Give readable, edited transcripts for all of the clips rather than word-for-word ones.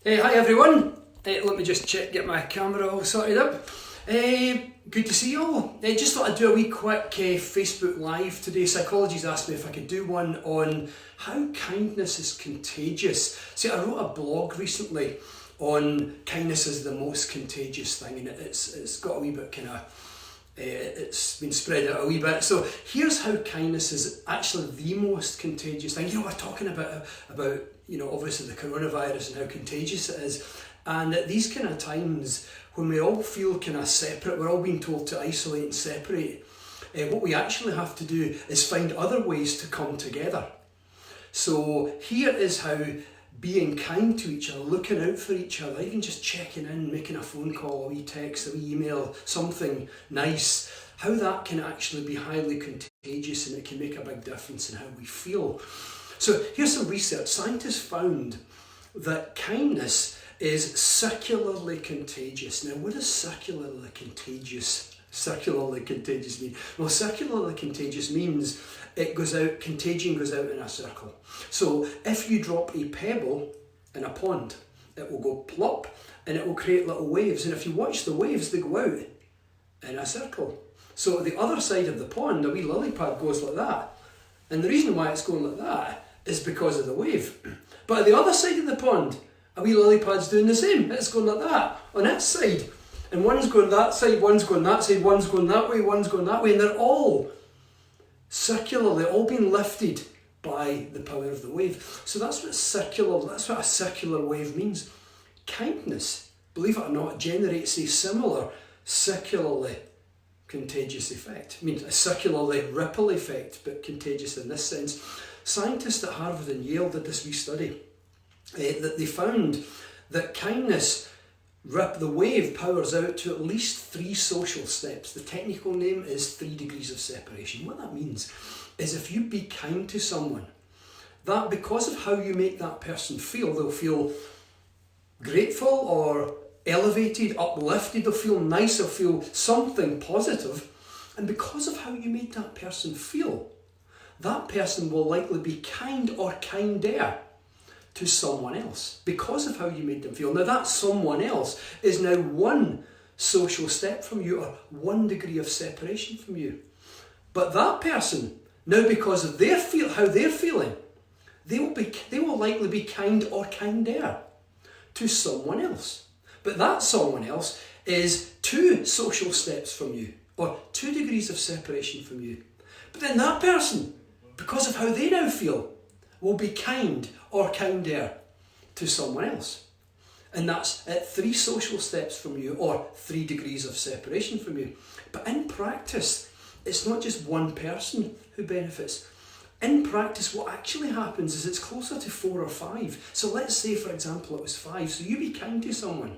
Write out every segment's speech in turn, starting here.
Hey, hi everyone. Let me just get my camera all sorted up. Good to see you all. Just thought I'd do a wee quick Facebook Live today. Psychologies asked me if I could do one on how kindness is contagious. See, I wrote a blog recently on kindness is the most contagious thing, and it's got a wee bit kind of, it's been spread out a wee bit. So here's how kindness is actually the most contagious thing. We're talking about obviously the coronavirus and how contagious it is. And at these kind of times when we all feel kind of separate, we're all being told to isolate and separate, what we actually have to do is find other ways to come together. So here is how being kind to each other, looking out for each other, even just checking in, making a phone call, a wee text, a wee email, something nice, how that can actually be highly contagious, and it can make a big difference in how we feel. So here's some research. Scientists found that kindness is circularly contagious. Now, what does circularly contagious mean? Well, circularly contagious means it goes out, contagion goes out in a circle. So if you drop a pebble in a pond, it will go plop and it will create little waves. And if you watch the waves, they go out in a circle. So at the other side of the pond, a wee lily pad goes like that. And the reason why it's going like that is because of the wave. But at the other side of the pond, a wee lily pad's doing the same. It's going like that on its side. And one's going that side, one's going that side, one's going that way, one's going that way. And they're all circularly, all being lifted by the power of the wave. So that's what a circular wave means. Kindness, believe it or not, generates a similar circularly contagious effect. I mean, a circularly ripple effect, but contagious in this sense. Scientists at Harvard and Yale did this wee study that they found that kindness, the wave powers out to at least 3 social steps. The technical name is 3 degrees of separation. What that means is if you be kind to someone, that because of how you make that person feel, they'll feel grateful or elevated, uplifted, they'll feel nice, they'll feel something positive. And because of how you made that person feel, that person will likely be kind or kinder to someone else because of how you made them feel. Now that someone else is now 1 social step from you, or 1 degree of separation from you. But that person, now because of how they're feeling, they will likely be kind or kinder to someone else. But that someone else is 2 social steps from you, or 2 degrees of separation from you. But then that person, because of how they now feel, will be kind or kinder to someone else. And that's at 3 social steps from you, or 3 degrees of separation from you. But in practice, it's not just 1 person who benefits. In practice, what actually happens is it's closer to 4 or 5. So let's say, for example, it was 5. So you be kind to someone.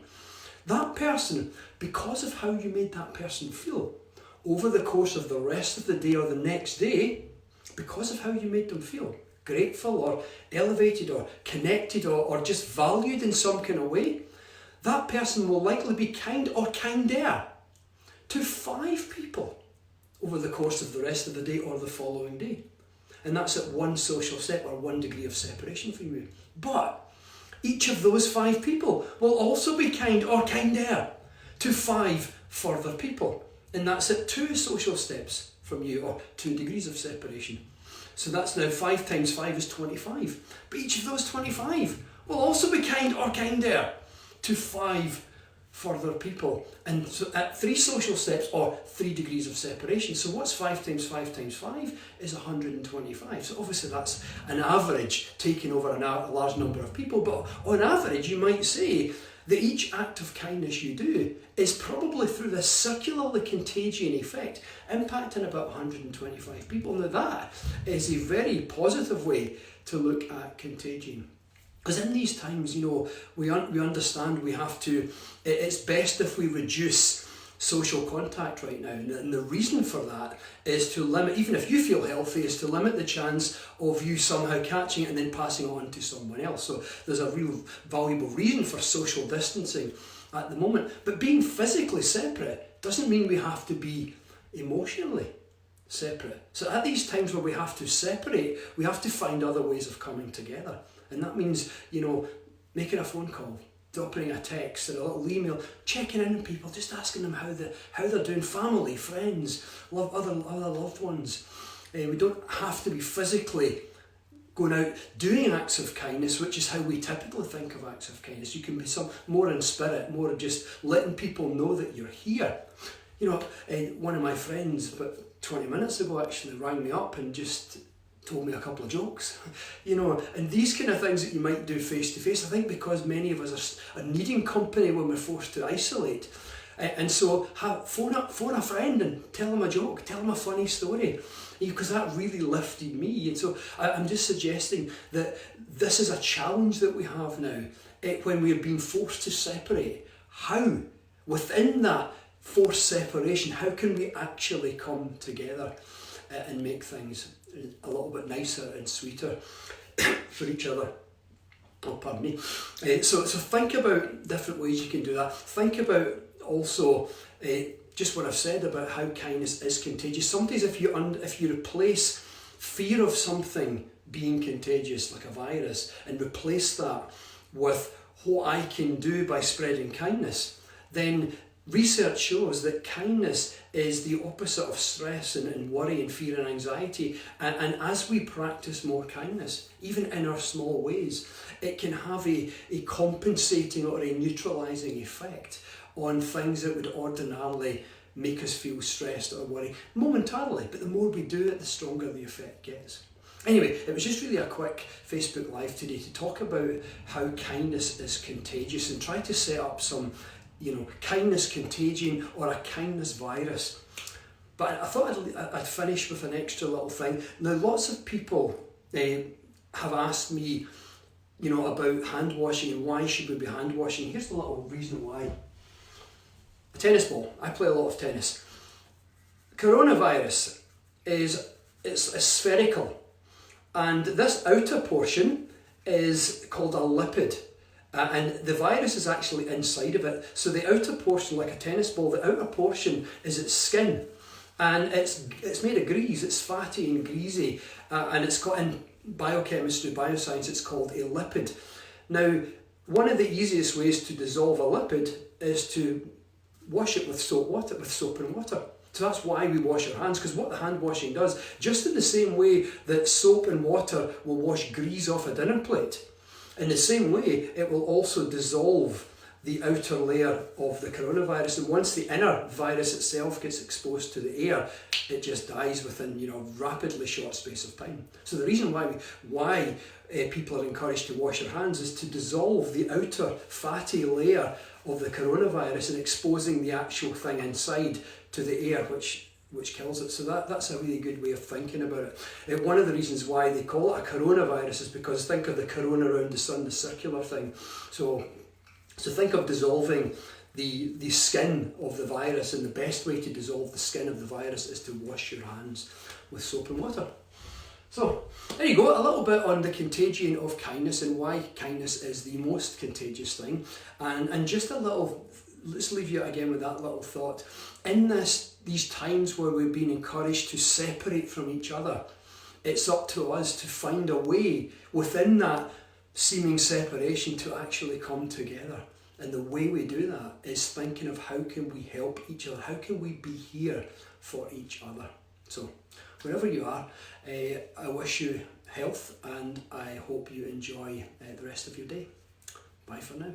That person, because of how you made that person feel, over the course of the rest of the day or the next day, because of how you made them feel, grateful or elevated or connected or just valued in some kind of way, that person will likely be kind or kinder to 5 people over the course of the rest of the day or the following day. And that's at 1 social step or 1 degree of separation from you. But each of those 5 people will also be kind or kinder to 5 further people. And that's at 2 social steps from you, or 2 degrees of separation. So that's now 5 times 5 is 25. But each of those 25 will also be kind or kinder to 5 further people. And so at 3 social steps, or 3 degrees of separation. So what's 5 times 5 times 5 is 125. So obviously that's an average, taking over a large number of people. But on average, you might say that each act of kindness you do is probably through this circularly contagion effect, impacting about 125 people. Now that is a very positive way to look at contagion. Because in these times, we understand we have to, it's best if we reduce social contact right now. And the reason for that is to limit, even if you feel healthy, is to limit the chance of you somehow catching it and then passing it on to someone else. So there's a real valuable reason for social distancing at the moment. But being physically separate doesn't mean we have to be emotionally separate. So at these times where we have to separate, we have to find other ways of coming together. And that means, making a phone call, dropping a text or a little email, checking in on people, just asking them how they're doing, family, friends, other loved ones. We don't have to be physically going out doing acts of kindness, which is how we typically think of acts of kindness. You can be some more in spirit, more just letting people know that you're here. You know, one of my friends, about 20 minutes ago, actually rang me up and just told me a couple of jokes. You know, and these kind of things that you might do face to face, I think because many of us are needing company when we're forced to isolate. And so phone a friend and tell them a joke, tell them a funny story, because that really lifted me. And so I'm just suggesting that this is a challenge that we have now, when we're being forced to separate. How, within that forced separation, how can we actually come together and make things a little bit nicer and sweeter for each other? Oh, pardon me. So think about different ways you can do that. Think about also just what I've said about how kindness is contagious. Sometimes if you replace fear of something being contagious, like a virus, and replace that with what I can do by spreading kindness, then research shows that kindness is the opposite of stress and worry and fear and anxiety. And as we practice more kindness, even in our small ways, it can have a compensating or a neutralising effect on things that would ordinarily make us feel stressed or worry momentarily. But the more we do it, the stronger the effect gets. Anyway, it was just really a quick Facebook Live today to talk about how kindness is contagious and try to set up some, kindness contagion or a kindness virus. But I thought I'd finish with an extra little thing. Now, lots of people have asked me, about hand washing and why should we be hand washing. Here's the little reason why. A tennis ball. I play a lot of tennis. Coronavirus it's spherical, and this outer portion is called a lipid. And the virus is actually inside of it. So the outer portion, like a tennis ball, the outer portion is its skin. And it's made of grease, it's fatty and greasy. And it's got, in biochemistry, bioscience, it's called a lipid. Now, one of the easiest ways to dissolve a lipid is to wash it with soap and water. So that's why we wash our hands, because what the hand washing does, just in the same way that soap and water will wash grease off a dinner plate, in the same way, it will also dissolve the outer layer of the coronavirus. And once the inner virus itself gets exposed to the air, it just dies within, rapidly short space of time. So the reason why people are encouraged to wash their hands is to dissolve the outer fatty layer of the coronavirus and exposing the actual thing inside to the air, which kills it. So that's a really good way of thinking about it. One of the reasons why they call it a coronavirus is because think of the corona around the sun, the circular thing. So think of dissolving the skin of the virus, and the best way to dissolve the skin of the virus is to wash your hands with soap and water. So there you go, a little bit on the contagion of kindness and why kindness is the most contagious thing. And just a little, let's leave you again with that little thought. In these times where we've been encouraged to separate from each other, it's up to us to find a way within that seeming separation to actually come together. And the way we do that is thinking of how can we help each other, how can we be here for each other. So wherever you are, I wish you health and I hope you enjoy the rest of your day. Bye for now.